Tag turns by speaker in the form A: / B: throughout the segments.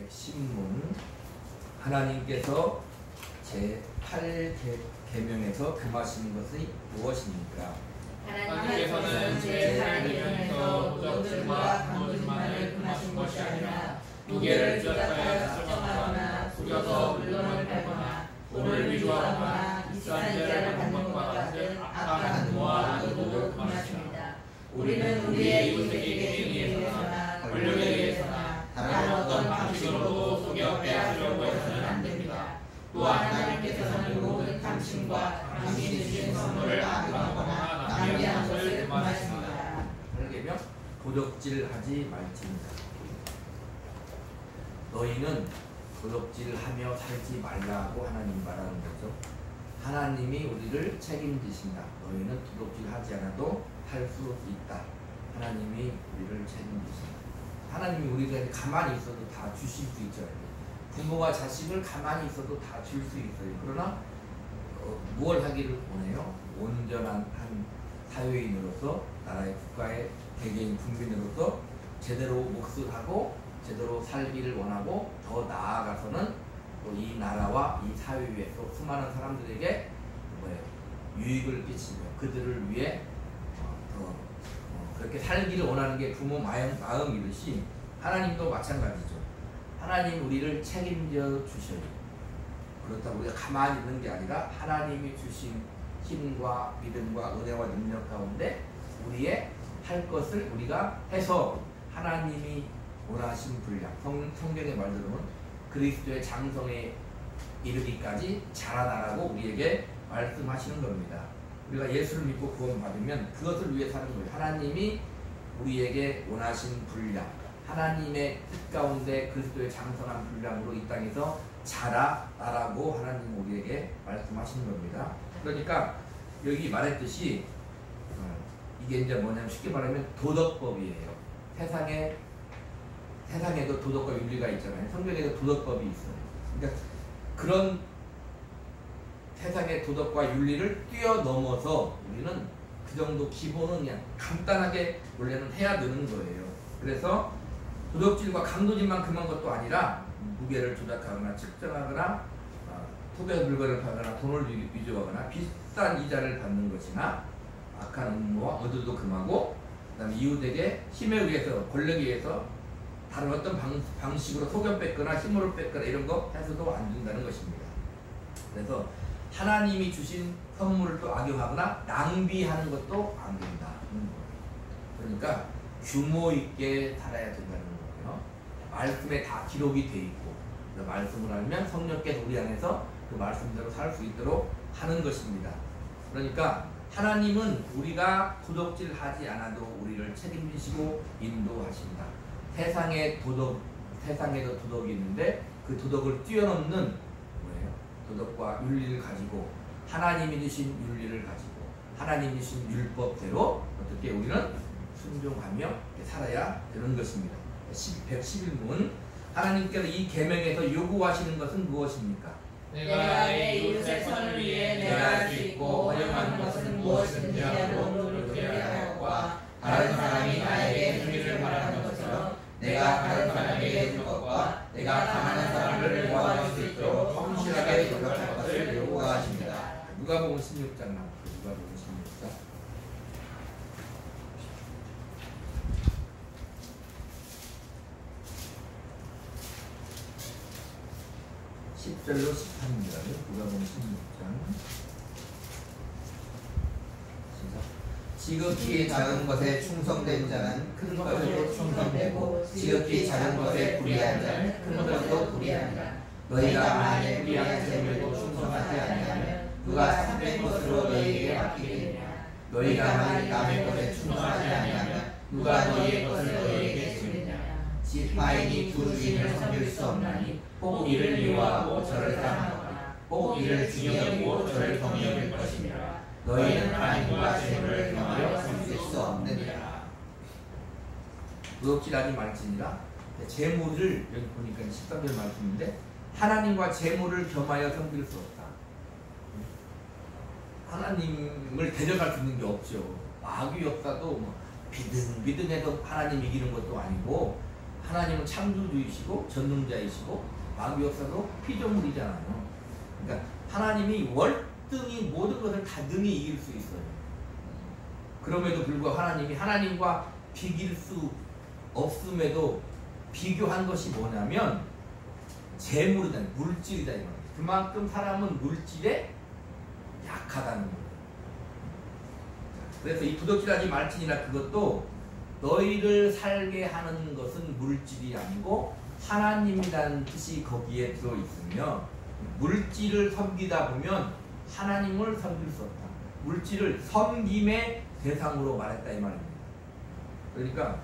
A: 신문. 하나님께서 제8계명에서 금하신 것이 무엇입니까?
B: 하나님께서는 제8계명에서 도적질과 강도질만을 금하신 것이 아니라 무게를 조작하여 측정하거나 속여서 물건을 팔거나 돈을 위조하거나 비싼 이자를 받는 것과 같은 악한 의무와 의도를 금하십니다. 우리는 우리의 이웃에게 위해서나 권력에 의해서나 다른 어떤 방식으로도 속여 빼앗으려고 해서는 안 됩니다. 또한 하나님께서는 모든 탐심과 당신이 주신 선물을 악용하거나 낭비하는 것을 금하십니다.
A: 하나님께서 도적질하지 말지니라. 너희는 도적질하며 살지 말라고 하나님 말하는 거죠. 하나님이 우리를 책임지신다. 너희는 도적질하지 않아도 할 수 있다. 하나님이 우리를 책임지신다. 하나님이 우리가 가만히 있어도 다 주실 수 있죠. 부모가 자식을 가만히 있어도 다 줄 수 있어요. 그러나 무엇 하기를 원해요? 온전한 한 사회인으로서 나라의 국가의 개개인 국민으로서 제대로 몫을 하고 제대로 살기를 원하고 더 나아가서는 또 이 나라와 이 사회 위에서 수많은 사람들에게 유익을 끼치며 그들을 위해 더 그렇게 살기를 원하는 게 부모 마음이듯이 하나님도 마찬가지죠. 하나님 우리를 책임져 주셔요. 그렇다고 우리가 가만히 있는 게 아니라 하나님이 주신 힘과 믿음과 은혜와 능력 가운데 우리의 할 것을 우리가 해서 하나님이 원하신 분량, 성경의 말대로는 그리스도의 장성에 이르기까지 자라나라고 우리에게 말씀하시는 겁니다. 우리가 예수를 믿고 구원받으면 그것을 위해 사는 거예요. 하나님이 우리에게 원하신 분량, 하나님의 뜻 가운데 그리스도의 장성한 분량으로 이 땅에서 자라나라고 하나님 우리에게 말씀하시는 겁니다. 그러니까 여기 말했듯이 이게 이제 뭐냐면 쉽게 말하면 도덕법이에요. 세상에도 도덕과 윤리가 있잖아요. 성경에도 도덕법이 있어요. 그러니까 그런 세상의 도덕과 윤리를 뛰어넘어서 우리는 그 정도 기본은 그냥 간단하게 원래는 해야 되는 거예요. 그래서 도덕질과 강도질만 금한 것도 아니라 무게를 조작하거나 측정하거나 토대 물건을 팔거나 돈을 위조하거나 비싼 이자를 받는 것이나 악한 음모와 의도도 금하고 그다음에 이웃에게 힘에 의해서 권력에 의해서 다른 어떤 방식으로 속여 뺏거나 힘으로 뺏거나 이런 거 해서도 안 된다는 것입니다. 그래서 하나님이 주신 선물을 또 악용하거나 낭비하는 것도 안 된다. 그러니까 규모 있게 살아야 된다는 거예요. 말씀에 다 기록이 돼 있고 말씀을 알면 성령께서 우리 안에서 그 말씀대로 살 수 있도록 하는 것입니다. 그러니까 하나님은 우리가 도덕질하지 않아도 우리를 책임지시고 인도하신다. 세상에도 도덕이 있는데 그 도덕을 뛰어넘는 뭐예요? 도덕과 윤리를 가지고 하나님이 주신 윤리를 가지고 하나님이 주신 율법대로 어떻게 우리는 순종하며 살아야 되는 것입니다. 111문 하나님께서 이 계명에서 요구하시는 것은 무엇입니까?
B: 내가 내 이웃의 선을 위해 내가 할 수 있고 허용하는 것은 무엇이든지 하도록 노력해야 할 것과 다른 사람이 나에게 행위를 바라는 것처럼 내가 다른 사람에게 해줄 것과 내가 가난한 사람을 도와줄 수 있도록 성실하게 노력할 것을 요구하십니다.
A: 누가복음 16장 나옵니다. 누가복음 16장 10절로 13절입니다. 누가복음 16장
C: 지극히 작은 것에 충성된 자는 큰 것에도 충성되고 지극히 작은 것에 불의한 자는 큰 것에도 불의하니라. 너희가 만일 불의한 재물도 충성하지 아니하면 누가 참된 것으로 너희에게 맡기리냐. 너희가 만일 남의 것에 충성하지 아니하면 누가 너희의 것을 너희에게 주리냐. 지파인이 두 주인을 섬길 수 없나니 혹 이를 미워하고 저를 사랑하거나 혹 이를 중히 여기고 저를 경히 여길 것이니라. 너희는 하나님과 재물을 겸하여 섬길 수 없느니라.
A: 도덕질하지 말지니라. 재물을 여기 보니까 13절 말씀인데 하나님과 재물을 겸하여 섬길 수 없다. 하나님을 데려갈 수 있는 게 없죠. 마귀 역사도 뭐 비등비등해서 하나님 이기는 것도 아니고 하나님은 창조주이시고 전능자이시고 마귀 역사도 피조물이잖아요. 그러니까 하나님이 월등히 모든 것을 다 능히 이길 수 있어요. 그럼에도 불구하고 하나님이 하나님과 비길 수 없음에도 비교한 것이 뭐냐면 재물이다, 물질이다. 그만큼 사람은 물질에 약하다는 거예요. 그래서 이 부덕질하지 말지니라 그것도 너희를 살게 하는 것은 물질이 아니고 하나님이라는 뜻이 거기에 들어있으며 물질을 섬기다 보면 하나님을 섬길 수 없다. 물질을 섬김의 대상으로 말했다 이 말입니다. 그러니까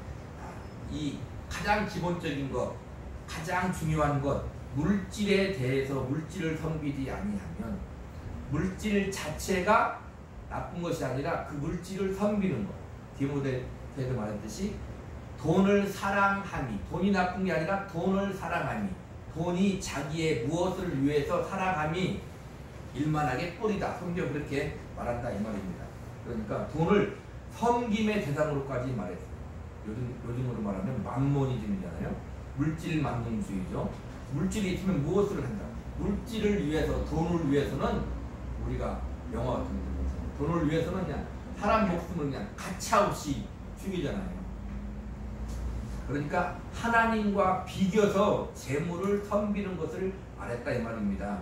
A: 이 가장 기본적인 것, 가장 중요한 것, 물질에 대해서 물질을 섬기지 아니하면 물질 자체가 나쁜 것이 아니라 그 물질을 섬기는 것. 디모데에도 말했듯이 돈을 사랑함이, 돈이 나쁜 게 아니라 돈을 사랑함이, 돈이 자기의 무엇을 위해서 사랑함이 일만하게 꼴이다. 성경 그렇게 말한다 이 말입니다. 그러니까 돈을 섬김의 대상으로까지 말했어요. 요즘으로 말하면 만모니즘이잖아요. 물질 만능주의죠. 물질이 있으면 무엇을 한다? 물질을 위해서, 돈을 위해서는 우리가 영화 같은 거 돈을 위해서는 그냥 사람 목숨을 그냥 가차없이 죽이잖아요. 그러니까 하나님과 비교서 재물을 섬기는 것을 말했다 이 말입니다.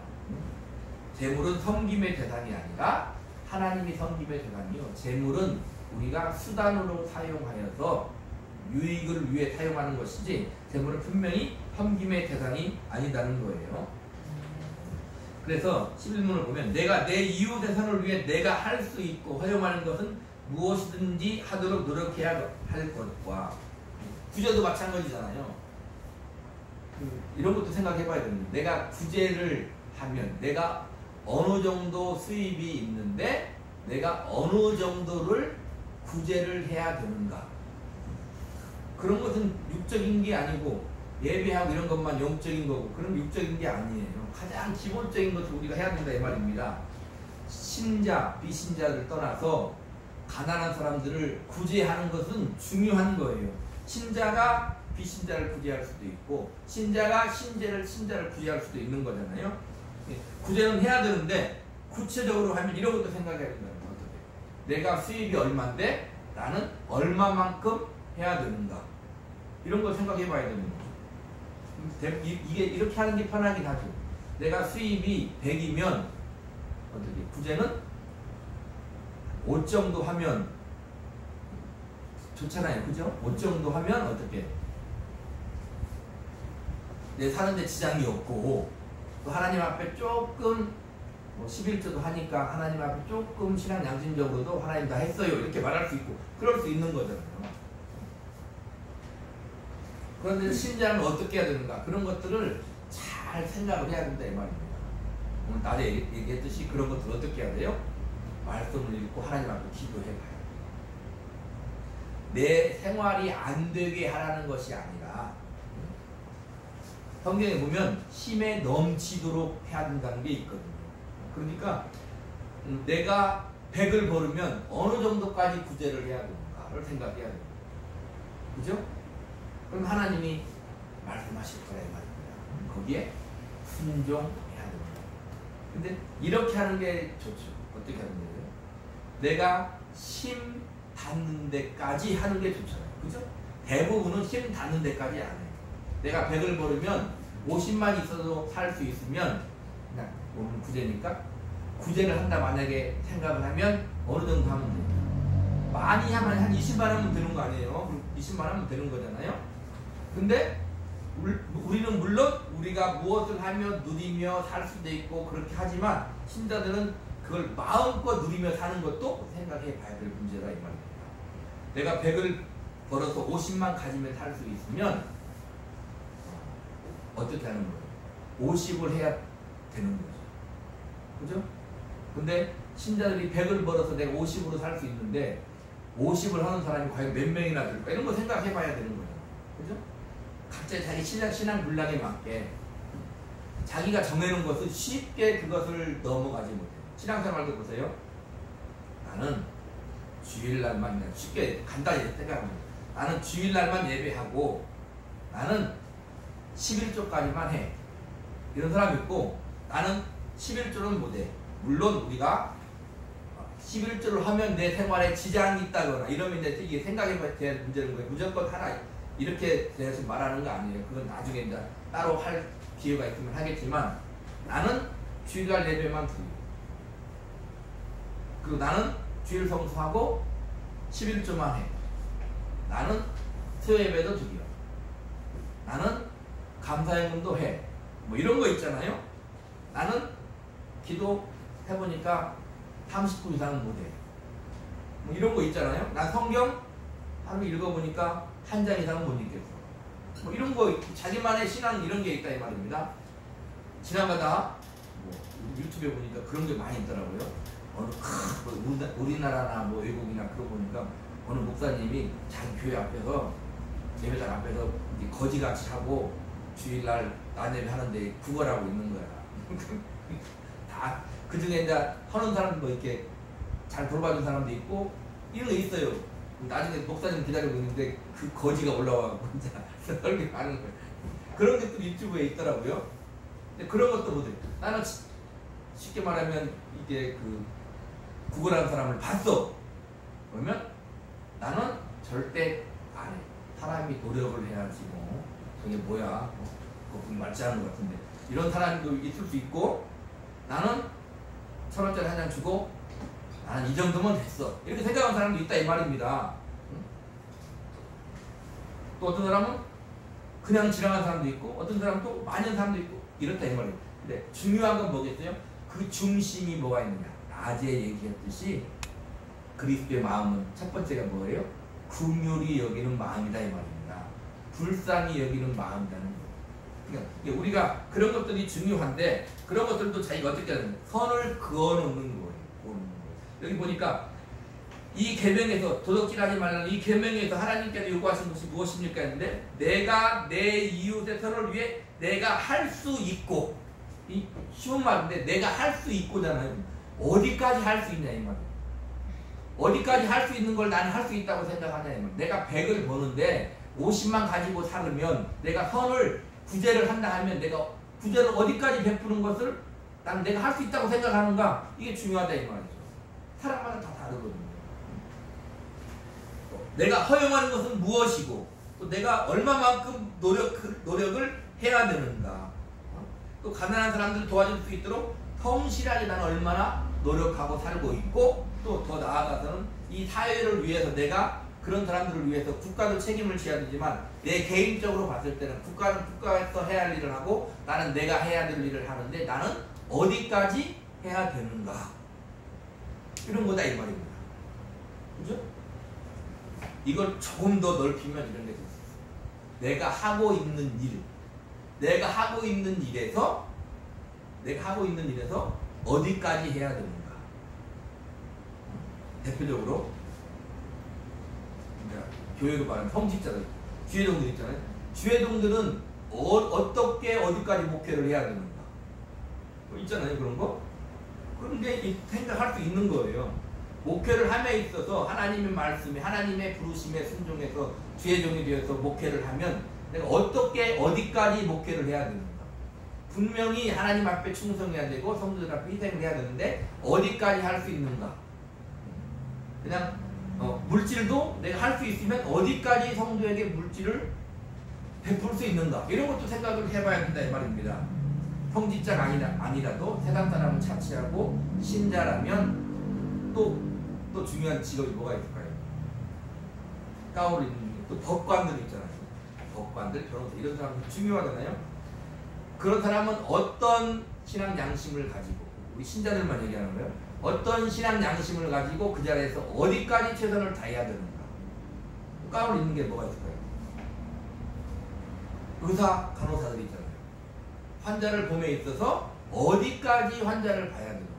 A: 재물은 섬김의 대상이 아니라 하나님이 섬김의 대상이요. 재물은 우리가 수단으로 사용하여서 유익을 위해 사용하는 것이지 재물은 분명히 섬김의 대상이 아니다는 거예요. 그래서 11문을 보면 내가 내 이웃의 선을 위해 내가 할 수 있고 허용하는 것은 무엇이든지 하도록 노력해야 할 것과 구제도 마찬가지잖아요. 이런 것도 생각해 봐야 됩니다. 내가 구제를 하면 내가 어느 정도 수입이 있는데 내가 어느 정도를 구제를 해야 되는가. 그런 것은 육적인 게 아니고 예배하고 이런 것만 영적인 거고 그런 육적인 게 아니에요. 가장 기본적인 것을 우리가 해야 된다 이 말입니다. 신자, 비신자를 떠나서 가난한 사람들을 구제하는 것은 중요한 거예요. 신자가 비신자를 구제할 수도 있고 신자가 신자를 구제할 수도 있는 거잖아요. 구제는 해야 되는데 구체적으로 하면 이런 것도 생각해야 된다는 거예요. 내가 수입이 얼마인데 나는 얼마만큼 해야 되는가. 이런 걸 생각해 봐야 되는 거죠. 이게 이렇게 하는 게 편하긴 하죠. 내가 수입이 100이면 어떻게 구제는 5 정도 하면 좋잖아요. 그죠? 5 정도 하면 어떻게 내 사는데 지장이 없고 또 하나님 앞에 조금 11조도 하니까 하나님 앞에 조금 신앙 양심적으로도 하나님 다 했어요. 이렇게 말할 수 있고 그럴 수 있는 거잖아요. 그런데 신자는 어떻게 해야 되는가? 그런 것들을 잘 생각을 해야 된다 이 말입니다. 오늘 낮에 얘기했듯이 그런 것들을 어떻게 해야 돼요? 말씀을 읽고 하나님 앞에 기도해봐요. 내 생활이 안 되게 하라는 것이 아니라 성경에 보면 힘에 넘치도록 해야 된다는 게 있거든요. 그러니까 내가 100을 벌으면 어느 정도까지 구제를 해야 되는가를 생각해야 됩니다. 그죠? 그럼 하나님이 말씀하실 거라 이 말입니다. 거기에 순종해야 됩니다. 근데 이렇게 하는 게 좋죠. 어떻게 하는 거예요? 내가 힘 닿는 데까지 하는 게 좋잖아요. 그죠? 대부분은 힘 닿는 데까지 안 해요. 내가 100을 벌으면 50만 있어도 살 수 있으면 그냥 오늘 구제니까 구제를 한다 만약에 생각을 하면 어느 정도 하면 돼요. 많이 하면 한 20만 하면 되는 거 아니에요? 20만 하면 되는 거잖아요. 근데 우리는 물론 우리가 무엇을 하며 누리며 살 수도 있고 그렇게 하지만 신자들은 그걸 마음껏 누리며 사는 것도 생각해 봐야 될 문제다 이 말입니다. 내가 100을 벌어서 50만 가지면 살 수 있으면 어떻게 하는 거예요? 50을 해야 되는 거죠. 그죠? 근데 신자들이 100을 벌어서 내가 50으로 살 수 있는데 50을 하는 사람이 과연 몇 명이나 될까? 이런 거 생각해 봐야 되는 거예요. 그죠? 각자 자기 신앙 분량에 맞게 자기가 정해놓은 것을 쉽게 그것을 넘어가지 못해요. 신앙생활도 보세요. 나는 주일날만 쉽게 간단히 생각합니다. 나는 주일날만 예배하고 나는 11조까지만 해. 이런 사람이 있고 나는 11조는 못해. 물론 우리가 11조를 하면 내 생활에 지장이 있다거나 이러면 이제 이게 생각에 대한 문제는 거예요. 무조건 하라 이렇게 대해서 말하는 거 아니에요. 그건 나중에 이제 따로 할 기회가 있으면 하겠지만 나는 주일날 예배만 드리고 그리고 나는 주일 성수하고 11조만 해. 나는 수요예배도 드려. 나는 감사행동도 해. 뭐 이런 거 있잖아요. 나는 기도 해보니까 30분 이상은 못해. 뭐 이런 거 있잖아요. 난 성경 하루 읽어보니까 한 장 이상은 못 읽겠어. 뭐 이런 거 자기만의 신앙 이런 게 있다 이 말입니다. 지나가다 뭐 유튜브에 보니까 그런 게 많이 있더라고요. 우리나라나 뭐 외국이나 그러고 보니까 어느 목사님이 자기 교회 앞에서 예배당 앞에서 거지같이 하고 주일날 낮예배 하는데 구걸하고 있는 거야. 다 그 중에 이제 하는 사람도 이렇게 잘 돌봐준 사람도 있고 이런 게 있어요. 나중에 목사님 기다리고 있는데 그 거지가 올라와서 혼자 설교 하는 거예요. 그런 게 또 유튜브에 있더라고요. 근데 그런 것도 못해요. 나는 쉽게 말하면 이게 그 구걸하는 사람을 봤어. 그러면 나는 절대 안 해. 사람이 노력을 해야지 뭐 저게 뭐야 그거 맞지 않은 것 같은데 이런 사람도 있을 수 있고 나는 1,000원짜리 한 장 주고 나는 이 정도면 됐어 이렇게 생각하는 사람도 있다 이 말입니다. 또 어떤 사람은 그냥 지나가는 사람도 있고 어떤 사람은 또 많이 하는 사람도 있고 이렇다 이 말이에요. 근데 중요한 건 뭐겠어요? 그 중심이 뭐가 있느냐. 낮에 얘기했듯이 그리스도의 마음은 첫 번째가 뭐예요? 긍휼히 여기는 마음이다 이 말입니다. 불쌍히 여기는 마음이라는 거예요. 그러니까 우리가 그런 것들이 중요한데 그런 것들도 자기가 어떻게 하는 거예요? 선을 그어놓는 거예요. 여기 보니까 이 계명에서 도덕질하지 말라는 이 계명에서 하나님께서 요구하신 것이 무엇입니까 했는데 내가 내 이웃의 선을 위해 내가 할 수 있고 이 쉬운 말인데 내가 할 수 있고잖아요. 어디까지 할 수 있냐 이 말이에요. 어디까지 할 수 있는 걸 나는 할 수 있다고 생각하냐 이 말이에요. 내가 100을 버는데 50만 가지고 살으면 내가 선을 구제를 한다 하면 내가 구제를 어디까지 베푸는 것을 나는 내가 할 수 있다고 생각하는가 이게 중요하다 이 말이죠. 사람마다 다 다르거든요. 내가 허용하는 것은 무엇이고 또 내가 얼마만큼 노력을 해야 되는가. 또 가난한 사람들을 도와줄 수 있도록 성실하게 나는 얼마나 노력하고 살고 있고 또 더 나아가서는 이 사회를 위해서 내가 그런 사람들을 위해서 국가도 책임을 져야 되지만 내 개인적으로 봤을 때는 국가는 국가에서 해야 할 일을 하고 나는 내가 해야 될 일을 하는데 나는 어디까지 해야 되는가 이런 거다 이 말입니다. 그죠? 이걸 조금 더 넓히면 이런 게 있어요. 내가 하고 있는 일 내가 하고 있는 일에서 어디까지 해야 되는가. 대표적으로 교회로 말하는 성직자들, 주회동들 있잖아요. 주회동들은 어떻게 어디까지 목회를 해야 되는가. 뭐 있잖아요, 그런 거. 그런데 생각할 수 있는 거예요. 목회를 함에 있어서 하나님의 말씀에, 하나님의 부르심에 순종해서 주회종이 되어서 목회를 하면 내가 어떻게 어디까지 목회를 해야 되는가. 분명히 하나님 앞에 충성해야 되고 성도들 앞에 희생을 해야 되는데 어디까지 할 수 있는가. 그냥 물질도 내가 할 수 있으면 어디까지 성도에게 물질을 베풀 수 있는가 이런 것도 생각을 해봐야 된다 이 말입니다. 성직자가 아니라도 세상 사람을 차치하고 신자라면 또 중요한 직업이 뭐가 있을까요? 가오를 입는 또 법관들 있잖아요. 법관들, 변호사 이런 사람들 중요하잖아요. 그런 사람은 어떤 신앙 양심을 가지고 우리 신자들만 얘기하는 거예요. 어떤 신앙 양심을 가지고 그 자리에서 어디까지 최선을 다해야 되는가. 가오를 입는 게 뭐가 있을까요? 의사, 간호사들 있잖아요. 환자를 봄에 있어서 어디까지 환자를 봐야 되는가.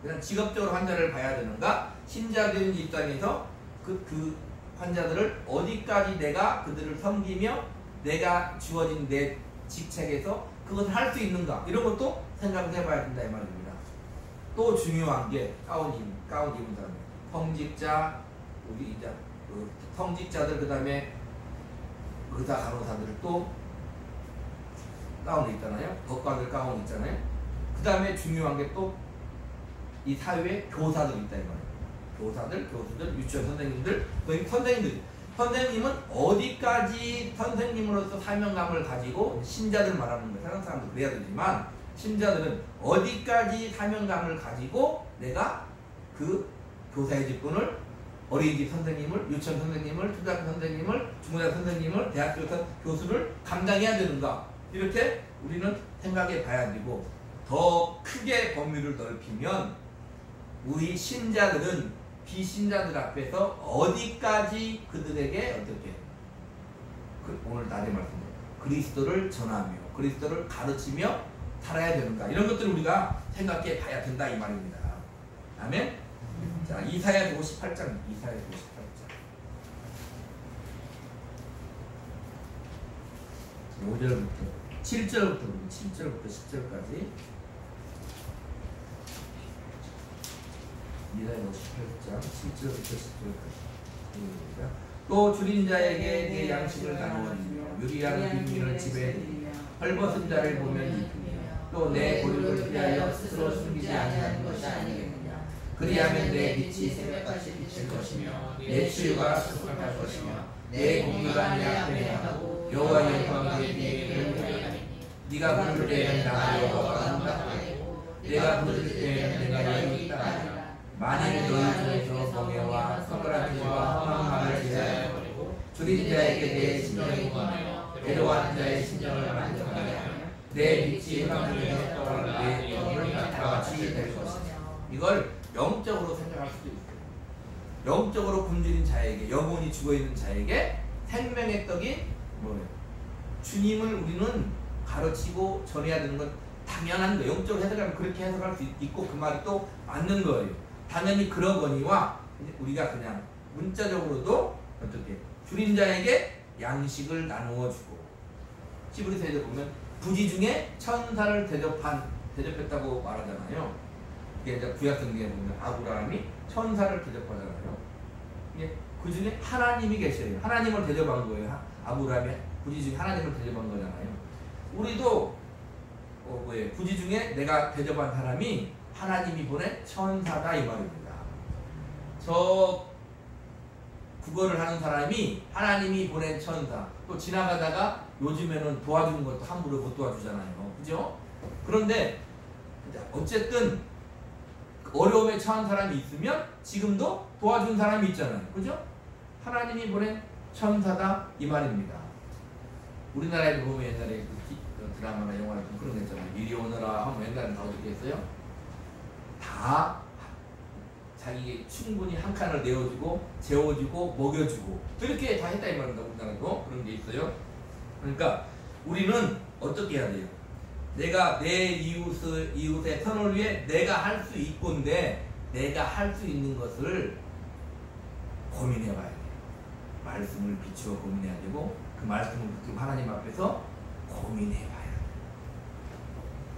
A: 그냥 직업적으로 환자를 봐야 되는가. 신자된 입장에서 그 환자들을 어디까지 내가 그들을 섬기며 내가 주어진 내 직책에서 그것을 할 수 있는가. 이런 것도 생각을 해봐야 된다 이 말입니다. 또 중요한 게 가운 입은 사람, 성직자, 우리 이제 성직자들 그 다음에 의사 간호사들을 또 가운데 있잖아요. 법관들 가운데 있잖아요. 그 다음에 중요한 게 또 이 사회에 교사들 있다 이 말이에요. 교사들, 교수들, 유치원 선생님들, 거의 선생님들. 선생님은 어디까지 선생님으로서 사명감을 가지고 신자들 말하는 거예요. 다른 사람도 그래야 되지만 신자들은 어디까지 사명감을 가지고 내가 그 교사의 직분을 어린이집 선생님을, 유치원 선생님을, 초등학교 선생님을, 중고등학교 선생님을, 대학교 교수를 감당해야 되는가 이렇게 우리는 생각해 봐야 되고 더 크게 범위를 넓히면 우리 신자들은 비신자들 앞에서 어디까지 그들에게 어떻게 오늘 낮에 말씀드린 그리스도를 전하며 그리스도를 가르치며 살아야 되는가 이런 것들을 우리가 생각해 봐야 된다 이 말입니다. 아멘. 자, 이사야 58장, 이사야 58장 5절부터 7절부터 10절까지 이사야 58장 7절부터 10절까지 또 줄인 자에게 내 양식을 나누어주며 유리한 빈민을 집에 두며 헐벗은 자를 보면 입히며 또 내 고륙을 피하여 스스로 숨기지 아니하는 것이 아니겠느냐. 그리하면 내 빛이 새벽같이 비칠 것이며 내 치유가 수록할 것이며 내 공의가 내 앞에 행하고 여호와의 영광이 내 뒤에 보이리니 네가 부를 때에는 나가 여호와가 응답하고 내가 부를 때에는 내가 여기 있다. 만일 너희 중에서 공회와 성결한지와 험한 말을 제하여 버리고 줄인 자에게 내 심령이 구하며 괴로워하는 자의 심령을 만족하게 하며 내 빛이 흑암중에서 떠오르는 내 영을 같이 될 것이다. 이걸 영적으로 생각할 수도 있어요. 영적으로 굶주린 자에게, 영혼이 죽어있는 자에게 생명의 떡이 뭐예요? 주님을 우리는 가르치고 전해야 되는 건 당연한 거예요. 영적으로 해석하면 그렇게 해석할 수 있고 그 말이 또 맞는 거예요. 당연히 그러거니와 우리가 그냥 문자적으로도 어떻게 줄인 자에게 양식을 나누어 주고 히브리서에도 보면 부지 중에 천사를 대접했다고 말하잖아요. 이게 이제 구약성경에 보면 아브라함이 천사를 대접하잖아요. 이게 그 중에 하나님이 계셔요. 하나님을 대접한 거예요. 아브라함이 부지 중에 하나님을 대접한 거잖아요. 우리도 부지 중에 내가 대접한 사람이 하나님이 보낸 천사다 이 말입니다. 저 국어를 하는 사람이 하나님이 보낸 천사. 또 지나가다가 요즘에는 도와주는 것도 함부로 못 도와주잖아요. 그죠? 그런데 어쨌든 어려움에 처한 사람이 있으면 지금도 도와준 사람이 있잖아요. 그죠? 하나님이 보낸 천사다 이 말입니다. 우리나라에도 보면 옛날에 그 드라마나 영화나 좀 그런 거 있잖아요. 이리 오너라 하면 옛날에 다 어떻게 했어요? 다 자기 충분히 한 칸을 내어주고 재워주고 먹여주고 그렇게 다 했다 이 말입니다. 우리나라도 그런 게 있어요. 그러니까 우리는 어떻게 해야 돼요? 내가 내 이웃의 선을 위해 내가 할 수 있건데 내가 할 수 있는 것을 고민해 봐야 돼요. 말씀을 비추어 고민해야 되고 그 말씀을 붙들고 하나님 앞에서 고민해 봐야 돼요.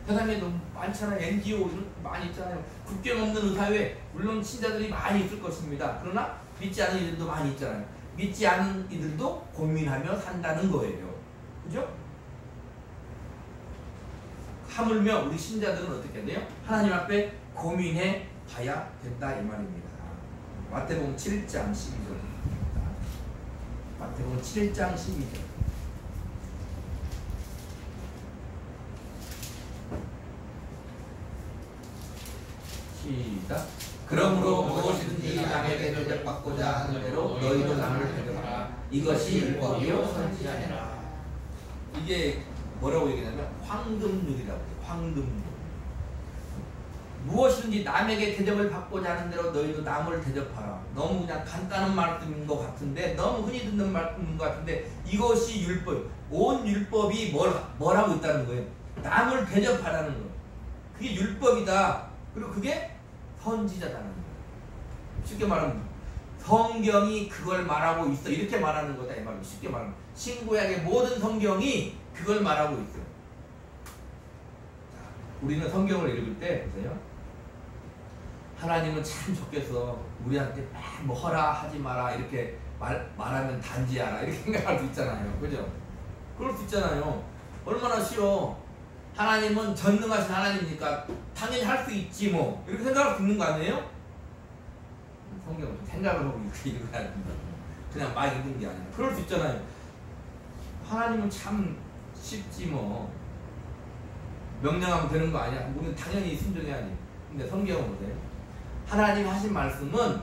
A: 세상에 너무 많잖아요. NGO는 많이 있잖아요. 국경 없는 의사회 물론 신자들이 많이 있을 것입니다. 그러나 믿지 않은 이들도 많이 있잖아요. 믿지 않은 이들도 고민하며 산다는 거예요. 그죠? 하물며 우리 신자들은 어떻게 해야 돼요? 하나님 앞에 고민해 봐야 된다 이 말입니다. 마태복음 7장 12절입니다. 마태복음 7장 12절. 시작. 그러므로 무엇이든지 남에게 대접받고자 하는 대로 너희도 남을 대접하라. 이것이 율법이요 선지자니라. 이게 뭐라고 얘기하냐면 황금률이라고 해요. 황금률. 무엇이든지 남에게 대접을 받고자 하는 대로 너희도 남을 대접하라. 너무 그냥 간단한 말씀인 것 같은데 너무 흔히 듣는 말씀인 것 같은데 이것이 율법. 온 율법이 뭘 하고 있다는 거예요. 남을 대접하라는 거예요. 그게 율법이다. 그리고 그게 선지자다는 거예요. 쉽게 말하면 성경이 그걸 말하고 있어. 이렇게 말하는 거다 이 말이에요. 쉽게 말하면 신구약의 모든 성경이 그걸 말하고 있어요. 자, 우리는 성경을 읽을 때 보세요. 하나님은 참 좋겠어. 우리한테 뭐 허라 하지 마라 이렇게 말하면 단지하라 이렇게 생각할 수 있잖아요. 그죠? 그럴 수 있잖아요. 얼마나 쉬워. 하나님은 전능하신 하나님이니까 당연히 할 수 있지 뭐 이렇게 생각할 수 있는 거 아니에요? 성경은 좀 생각을 하고 이렇게 읽어야 된다. 그냥 막 읽는 게 아니라 그럴 수 있잖아요. 하나님은 참 쉽지 뭐 명령하면 되는 거 아니야. 우리는 당연히 순종해야지. 근데 성경은 보세요. 하나님 하신 말씀은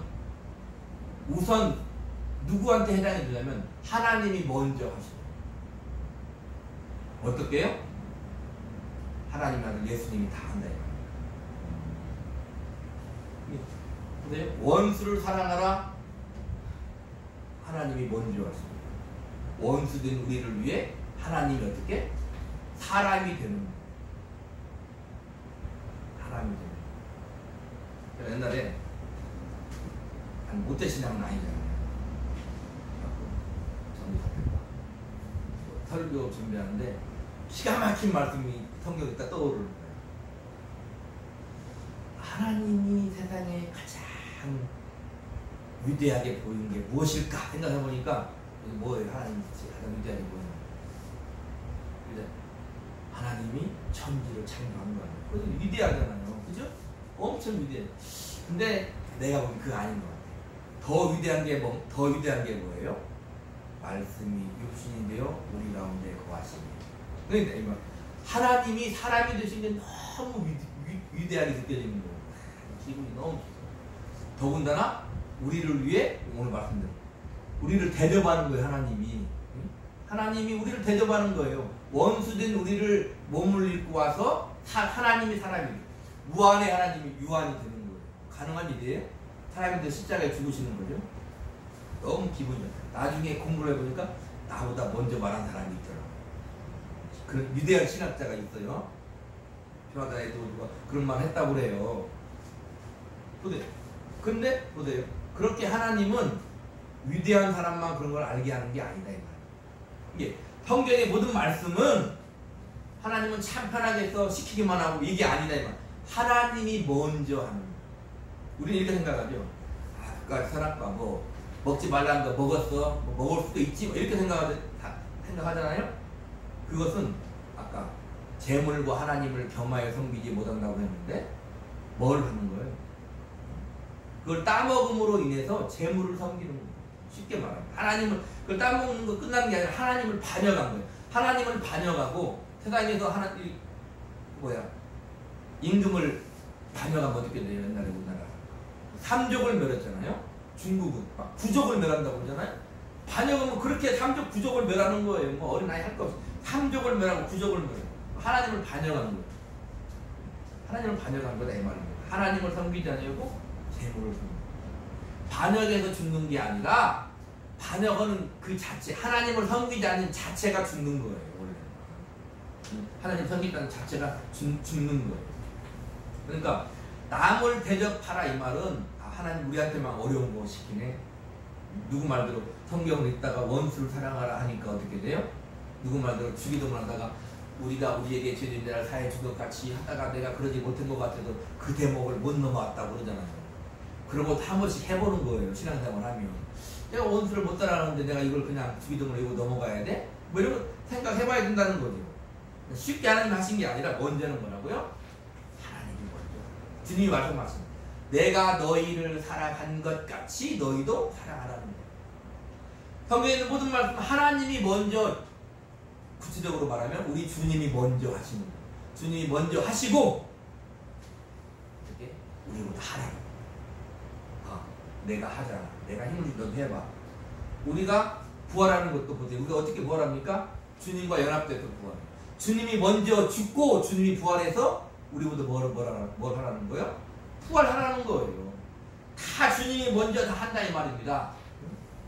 A: 우선 누구한테 해당이 되냐면 하나님이 먼저 하시고 어떻게 해요? 하나님 아들 예수님이 다 한다. 근데 원수를 사랑하라 하나님이 먼저 하시고 원수된 우리를 위해 하나님이 어떻게? 사람이 되는 거예요. 사람이 되는 거예요. 옛날에 모태신앙은 아니잖아요. 설교 준비하는데 기가 막힌 말씀이 성경에 딱 떠오르는 거예요. 하나님이 세상에 가장 위대하게 보이는 게 무엇일까 생각해보니까 뭐예요? 하나님이 가장 위대하게 보이는 거. 하나님이 천지를 창조한 거 아니에요? 그래서 위대하잖아요. 그죠? 엄청 위대해. 근데 내가 보기엔 그거 아닌 것 같아요. 더 위대한 게 뭐예요? 말씀이 육신이 되어 우리 가운데 거하시니. 그러니까 하나님이 사람이 되신 게 너무 위대하게 느껴지는 거예요. 기분이 너무 좋아요. 더군다나 우리를 위해 오늘 말씀대로 우리를 대접하는 거예요. 하나님이 우리를 대접하는 거예요. 원수된 우리를 몸을 입고 와서 하나님이 사람이 무한의 하나님이 유한이 되는 거예요. 가능한 일이에요? 사람이 돼 십자가에 죽으시는 거죠. 너무 기분이 좋아요. 나중에 공부를 해보니까 나보다 먼저 말한 사람이 있더라고요. 그런 위대한 신학자가 있어요. 평화단에도 누가 그런 말 했다고 그래요. 근데 보세요. 그렇게 하나님은 위대한 사람만 그런 걸 알게 하는 게 아니다 이 말이에요. 이게 성경의 모든 말씀은 하나님은 참 편하게 해서 시키기만 하고 이게 아니다 이 말. 하나님이 먼저 하는 거예요. 우리는 이렇게 생각하죠. 아까 선악과 뭐 먹지 말라는 거 먹었어. 뭐 먹을 수도 있지. 뭐 이렇게 생각하잖아요. 그것은 아까 재물과 하나님을 겸하여 섬기지 못한다고 했는데 뭘 하는 거예요? 그걸 따먹음으로 인해서 재물을 섬기는 거예요. 쉽게 말하면 하나님을 그걸 따먹는 거 끝나는 게 아니라 하나님을 반역한 거예요. 하나님을 반역하고 세상에서 임금을 반역하면 어떻게 돼요? 옛날에 우리나라 3족을 멸했잖아요. 중국은 막 9족을 멸한다고 그러잖아요. 반역은 그렇게 3족 9족을 멸하는 거예요. 뭐 어린아이 할 거 없이 3족을 멸하고 9족을 멸해요. 하나님을 반역하는 거예요. 하나님을 반역한 거다 이 말입니다. 하나님을 섬기지 않으려고 재물을 섬기는 거예요. 반역에서 죽는 게 아니라 반역은 그 자체 하나님을 섬기지 않는 자체가 죽는 거예요. 원래 하나님 섬기다는 자체가 죽는 거예요. 그러니까 남을 대접하라 이 말은 하나님 우리한테만 어려운 거 시키네. 누구 말대로 성경을 읽다가 원수를 사랑하라 하니까 어떻게 돼요? 누구 말대로 주기도문 하다가 우리가 우리에게 죄진 자를 사해 주것 같이 하다가 내가 그러지 못한 것 같아도 그 대목을 못 넘어왔다고 그러잖아요. 그러고 한 번씩 해보는 거예요. 신앙생활 하면 내가 원수를 못 따라가는데 내가 이걸 그냥 주기도문을 이거 넘어가야 돼? 뭐 이런 거 생각해봐야 된다는 거죠. 쉽게 하나님 하신 게 아니라 먼저는 뭐라고요? 하나님이 먼저. 주님이 말씀하십니다. 내가 너희를 사랑한 것 같이 너희도 사랑하라는 거예요. 성경에 있는 모든 말씀 하나님이 먼저 구체적으로 말하면 우리 주님이 먼저 하시는 거예요. 주님이 먼저 하시고 어떻게? 우리보다 하라고. 내가 하잖아. 내가 힘을 좀 너도 해봐. 우리가 부활하는 것도 보세요. 우리가 어떻게 부활합니까? 주님과 연합돼서 부활. 주님이 먼저 죽고 주님이 부활해서 우리보다 뭘 하라는 거예요? 부활하라는 거예요. 다 주님이 먼저 다 한다 이 말입니다.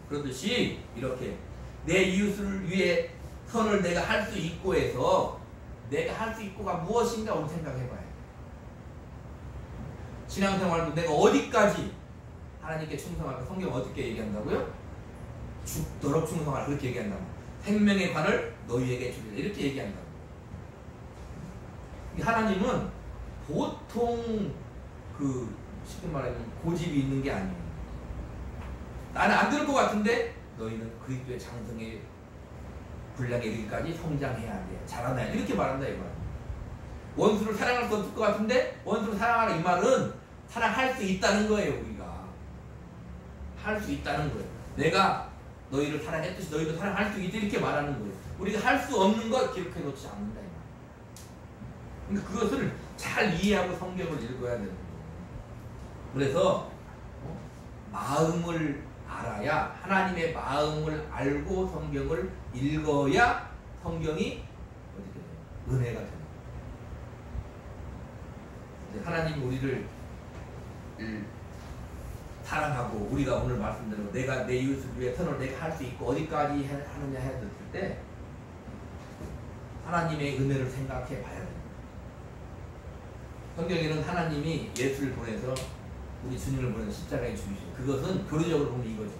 A: 그렇듯이 이렇게 내 이웃을 위해 선을 내가 할 수 있고 해서 내가 할 수 있고가 무엇인가 오늘 생각해봐요. 신앙생활도 내가 어디까지 하나님께 충성할까? 성경 어떻게 얘기한다고요? 죽도록 충성하라 그렇게 얘기한다고. 생명의 관을 너희에게 주리라 이렇게 얘기한다고. 하나님은 보통 쉽게 말하면 고집이 있는 게 아니에요. 나는 안 들을 것 같은데 너희는 그리스도의 장성에 분량에 이르기까지 성장해야 돼. 잘하네. 이렇게 말한다 이 말. 원수를 사랑할 수 없을 것 같은데 원수를 사랑하라 이 말은 사랑할 수 있다는 거예요. 우리가 할 수 있다는 거예요. 내가 너희를 사랑했듯이 너희도 사랑할 수 있다 이렇게 말하는 거예요. 우리가 할 수 없는 걸 기록해 놓지 않는다 이 말. 그러니까 그것을 잘 이해하고 성경을 읽어야 되는 거예요. 그래서 마음을 알아야 하나님의 마음을 알고 성경을 읽어야 성경이 어떻게 돼요? 은혜가 됩니다. 하나님 우리를 사랑하고 우리가 오늘 말씀대로 내가 내 이웃을 위해 선을 내가 할 수 있고 어디까지 하느냐 했을 때 하나님의 은혜를 생각해 봐야 됩니다. 성경에는 하나님이 예수를 보내서 우리 주님을 보내서 십자가에 죽이시고 그것은 교리적으로 보면 이거죠.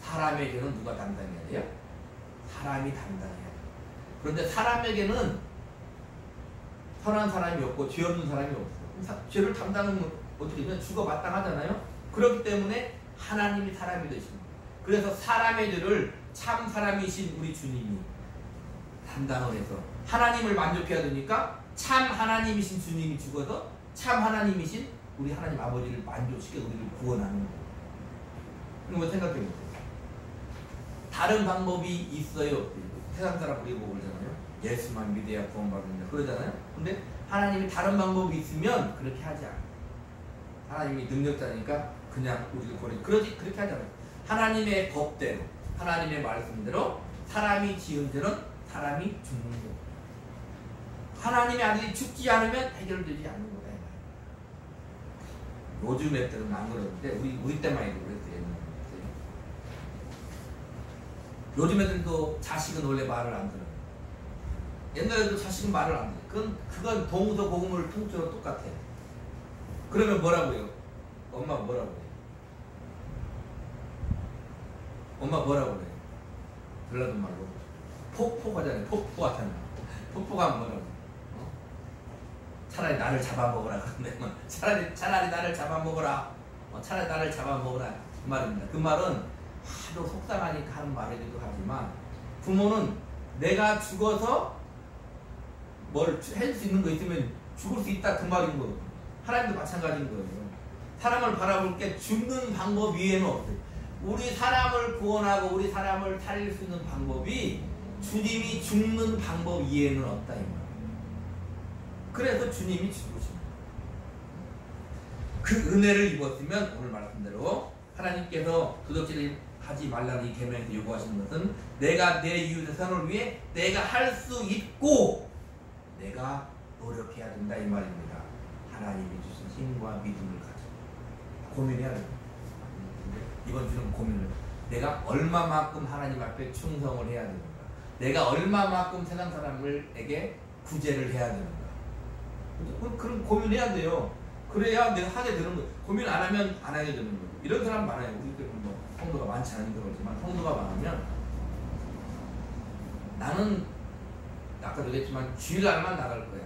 A: 사람에게는 누가 담당해야 돼요? 사람이 담당해야 돼요. 그런데 사람에게는 선한 사람이 없고 죄 없는 사람이 없어요. 죄를 담당은 어떻게 되면 죽어 마땅하잖아요. 그렇기 때문에 하나님이 사람이 되십니다. 그래서 사람의 죄를 참 사람이신 우리 주님이 담당을 해서 하나님을 만족해야 되니까 참 하나님이신 주님이 죽어서 참 하나님이신 우리 하나님 아버지를 만족시켜 우리를 구원하는 거예요. 그럼 뭐 생각해 보세요. 다른 방법이 있어요. 세상 사람 우리 보고 그러잖아요. 예수만 믿어야 구원받는다 그러잖아요. 근데 하나님이 다른 방법이 있으면 그렇게 하지 않아요. 하나님이 능력자니까 그냥 우리를 구원해 그렇게 하지 않아요. 하나님의 법대로 하나님의 말씀대로 사람이 지은 죄는 사람이 죽는 거예요. 하나님의 아들이 죽지 않으면 해결되지 않는 거다. 요즘 애들은 안 그러는데 우리 때만 해도 그랬어요. 요즘 애들도 자식은 원래 말을 안 들어요. 옛날에도 자식은 말을 안 들어요. 그건 동서 고금을 통째로 똑같아요. 그러면 뭐라고요? 엄마 뭐라고 해요? 엄마 뭐라고 그래요? 전라도 말로 폭포가잖아요. 폭포같은 폭포가 뭐라고? 차라리 나를 잡아먹어라. 차라리 나를 잡아먹어라. 차라리 나를 잡아먹어라. 그 말입니다. 그 말은 하도 속상하니까 하는 말이기도 하지만 부모는 내가 죽어서 뭘 해줄 수 있는 거 있으면 죽을 수 있다 그 말인 거예요. 하나님도 마찬가지인 거예요. 사람을 바라볼 게 죽는 방법 위에는 없어요. 우리 사람을 구원하고 우리 사람을 살릴 수 있는 방법이 주님이 죽는 방법 이외에는 없다 이 말이에요. 그래서 주님이 죽으십니다. 그 은혜를 입었으면 오늘 말씀대로 하나님께서 도적질을 하지 말라는 이 계명에서 요구하시는 것은 내가 내 이웃의 선을 위해 내가 할 수 있고 내가 노력해야 된다 이 말입니다. 하나님이 주신 힘과 믿음을 가지고 고민해야 됩니다. 이번 주는 고민을 내가 얼마만큼 하나님 앞에 충성을 해야 되는가, 내가 얼마만큼 세상 사람들에게 구제를 해야 되는가, 그런 고민해야 돼요. 그래야 내가 하게 되는 거예요. 고민 안 하면 안 하게 되는 거예요. 이런 사람 많아요. 우리 때는 뭐 성도가 많지 않은 거지만 성도가 많으면 나는 아까도 얘기했지만 주일날만 나갈 거야.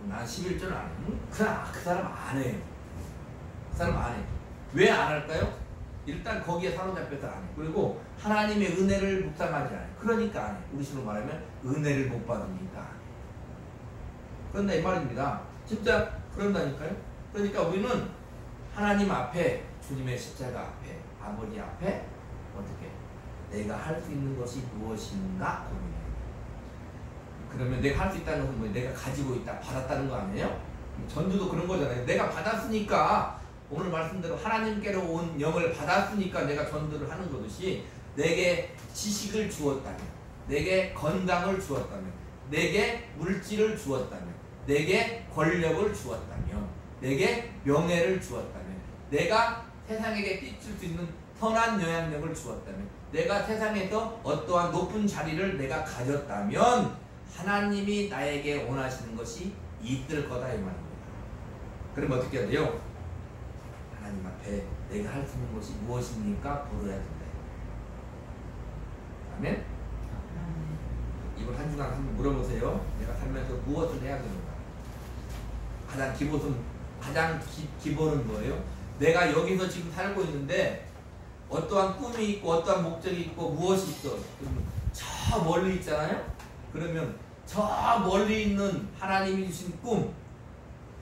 A: 난 11조는 안 해. 그 사람 안 해요. 그 사람 안 해. 왜 안 할까요? 일단 거기에 사로잡혀서 안 해. 그리고 하나님의 은혜를 묵상하지 않아요. 그러니까 안 해. 우리 식으로 말하면 은혜를 못 받으니까. 그런다 이 말입니다. 진짜 그런다니까요. 그러니까 우리는 하나님 앞에, 주님의 십자가 앞에, 아버지 앞에 어떻게 내가 할 수 있는 것이 무엇인가 고민해요. 그러면 내가 할 수 있다는 것은 뭐 내가 가지고 있다, 받았다는 거 아니에요? 전도도 그런 거잖아요. 내가 받았으니까, 오늘 말씀대로 하나님께로 온 영을 받았으니까 내가 전도를 하는 것이지, 내게 지식을 주었다면, 내게 건강을 주었다면, 내게 물질을 주었다면, 내게 권력을 주었다면, 내게 명예를 주었다면, 내가 세상에게 끼칠 수 있는 선한 영향력을 주었다면, 내가 세상에서 어떠한 높은 자리를 내가 가졌다면 하나님이 나에게 원하시는 것이 있을 거다 이 말입니다. 그럼 어떻게 해야 돼요? 하나님 앞에 내가 할 수 있는 것이 무엇입니까? 물어야 된다. 아멘? 이번 한 주간 한번 물어보세요. 내가 살면서 무엇을 해야 되는가? 가장 기본은 뭐예요? 내가 여기서 지금 살고 있는데 어떠한 꿈이 있고 어떠한 목적이 있고 무엇이 있어? 저 멀리 있잖아요. 그러면 저 멀리 있는 하나님이 주신 꿈,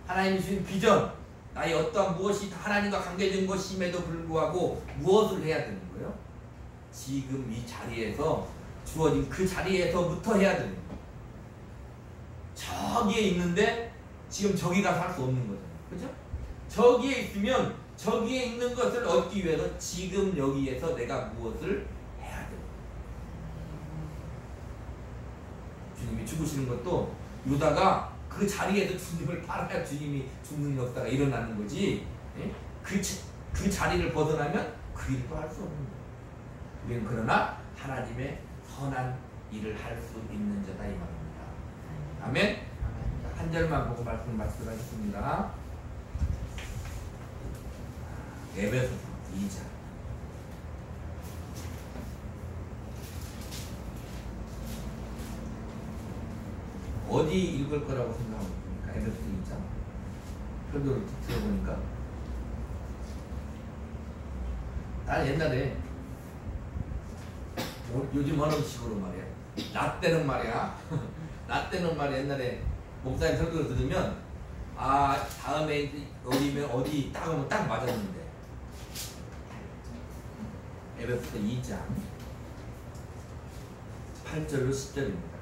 A: 하나님이 주신 비전, 나의 어떠한 무엇이 하나님과 관계된 것임에도 불구하고 무엇을 해야 되는 거예요? 지금 이 자리에서 주어진 그 자리에서부터 해야 되는 거예요. 저기에 있는데 지금 저기 가서 할 수 없는 거잖아요. 그죠? 저기에 있으면 저기에 있는 것을 얻기 위해서 지금 여기에서 내가 무엇을 해야 돼요. 주님이 죽으시는 것도 유다가 그 자리에서 주님을 팔아야 주님이 죽는 역사가 일어나는 거지. 예? 그 자리를 벗어나면 그 일도 할 수 없는 거예요. 우리는 그러나 하나님의 선한 일을 할 수 있는 자다 이 말입니다. 아멘. 한 절만 보고 말씀하겠습니다. 에베소서 2장. 어디 읽을 거라고 생각하고 있습니까? 에베소서 2장. 설교를 들어보니까 나는 옛날에 요즘 어느 식으로 말이야. 나 때는 말이야. 나 때는 말이야. 옛날에 목사님 설교를 들으면 다음에 어디면 어디 딱 하면 딱 맞았는데. 에베소서 2장 8절로 10절입니다.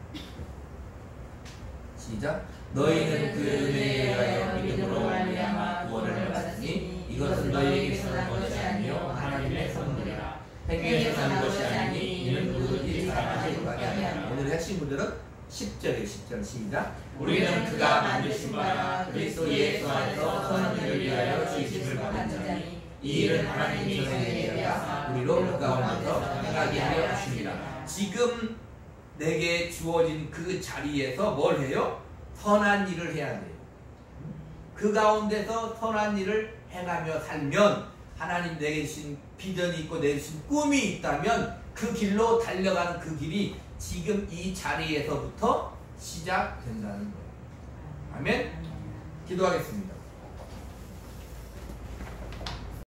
A: 시작. 너희는 그 은혜에 의하여 믿음으로 말미암아 구원을 받았으니 이것은 너희에게서 난 것이 아니요 하나님의 선물이라. 행위에서 난 것이 아니니 이는 누구든지 자랑하지 못하게 하느니라. 오늘 핵심 구절은 10절이에요. 10절 시작.
B: 우리는 그가 만드신 바라 그리스도 예수 안에서 선한 일을 위하여 지으심을 받은 자니 이 일은 하나님이 전에 예비하사
A: 우리로 그 가운데서 행하게 하려 하십니다. 지금 내게 주어진 그 자리에서 뭘 해요? 선한 일을 해야 돼요. 그 가운데서 선한 일을 행하며 살면 하나님 내게 주신 비전이 있고 내게 주신 꿈이 있다면 그 길로 달려가는 그 길이 지금 이 자리에서부터 시작된다는 거예요. 아멘? 기도하겠습니다.